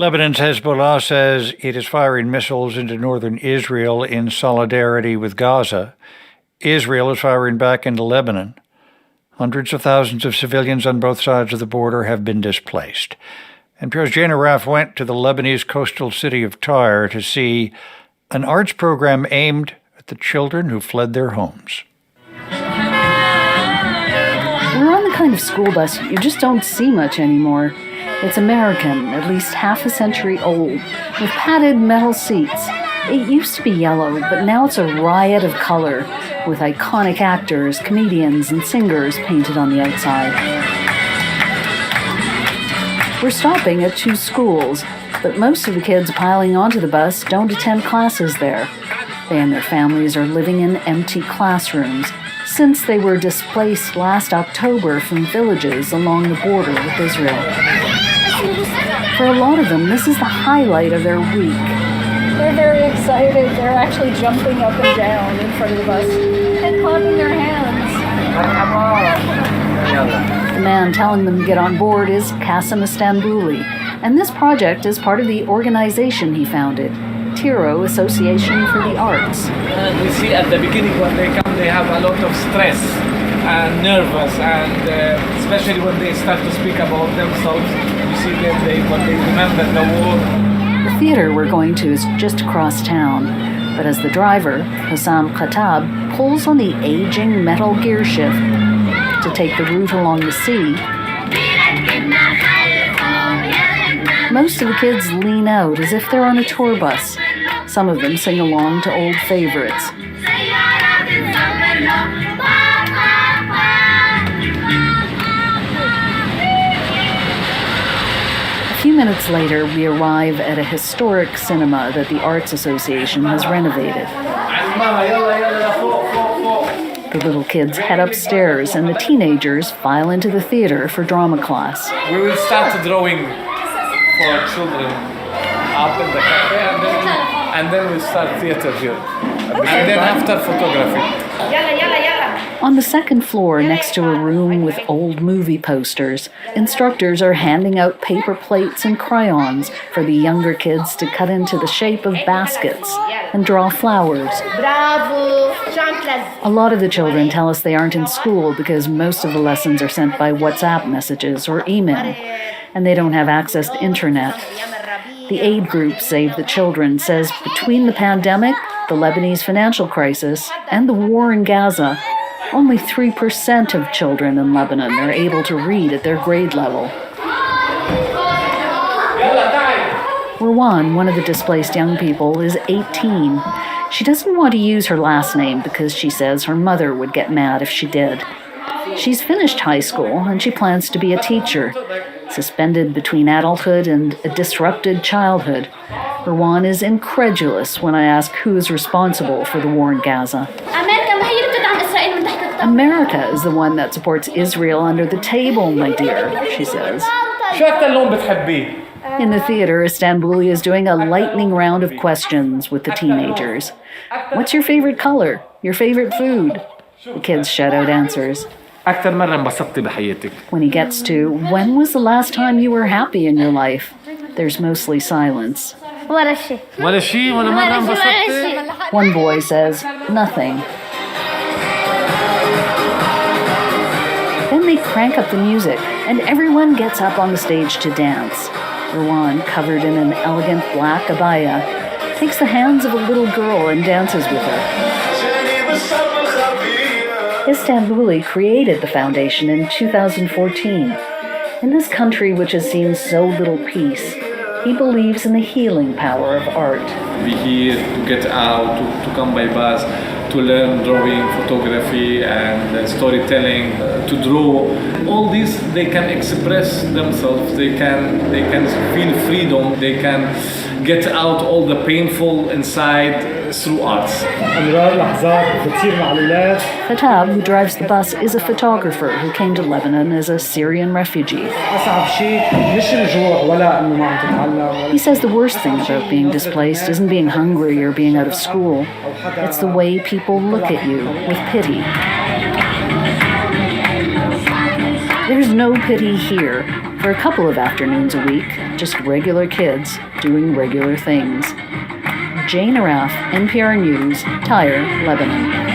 Lebanon's Hezbollah says it is firing missiles into northern Israel in solidarity with Gaza. Israel is firing back into Lebanon. Hundreds of thousands of civilians on both sides of the border have been displaced. NPR's Jana Raff went to the Lebanese coastal city of Tyre to see an arts program aimed at the children who fled their homes. We're on the kind of school bus you just don't see much anymore. It's American, at least half a century old, with padded metal seats. It used to be yellow, but now it's a riot of color, with iconic actors, comedians, and singers painted on the outside. We're stopping at 2 schools, but most of the kids piling onto the bus don't attend classes there. They and their families are living in empty classrooms, since they were displaced last October from villages along the border with Israel. For a lot of them, this is the highlight of their week. They're very excited. They're actually jumping up and down in front of the bus and clapping their hands. The man telling them to get on board is Kasim Istanbuli, and this project is part of the organization he founded, Tiro Association for the Arts. We see at the beginning when they come, they have a lot of stress and nervous, and especially when they start to speak about themselves, you see them, when they remember the war. The theater we're going to is just across town, but as the driver, Hussam Khattab, pulls on the aging metal gear shift to take the route along the sea, most of the kids lean out as if they're on a tour bus. Some of them sing along to old favorites. A few minutes later, we arrive at a historic cinema that the Arts Association has renovated. The little kids head upstairs and the teenagers file into the theater for drama class. We will start drawing for children up in the cafe, and then we'll start theater here. Okay. And then after photography. On the second floor, next to a room with old movie posters, instructors are handing out paper plates and crayons for the younger kids to cut into the shape of baskets and draw flowers. A lot of the children tell us they aren't in school because most of the lessons are sent by WhatsApp messages or email, and they don't have access to internet. The aid group Save the Children says between the pandemic, the Lebanese financial crisis, and the war in Gaza, only 3% of children in Lebanon are able to read at their grade level. Rwan, one of the displaced young people, is 18. She doesn't want to use her last name because she says her mother would get mad if she did. She's finished high school and she plans to be a teacher, suspended between adulthood and a disrupted childhood. Rwan is incredulous when I ask who is responsible for the war in Gaza. America is the one that supports Israel under the table, my dear, she says. In the theater, Istanbuli is doing a lightning round of questions with the teenagers. What's your favorite color? Your favorite food? The kids shout out answers. When he gets to, when was the last time you were happy in your life? There's mostly silence. One boy says, nothing. Then they crank up the music, and everyone gets up on the stage to dance. Rwan, covered in an elegant black abaya, takes the hands of a little girl and dances with her. Istanbuli created the foundation in 2014. In this country which has seen so little peace, he believes in the healing power of art. Be here to get out, to come by bus, to learn drawing, photography, and storytelling, to draw. All these, they can express themselves. They can feel freedom. They can get out all the painful inside through arts. Khattab, who drives the bus, is a photographer who came to Lebanon as a Syrian refugee. He says the worst thing about being displaced isn't being hungry or being out of school. It's the way people look at you with pity. There's no pity here. For a couple of afternoons a week, just regular kids doing regular things. Jane Araf, NPR News, Tyre, Lebanon.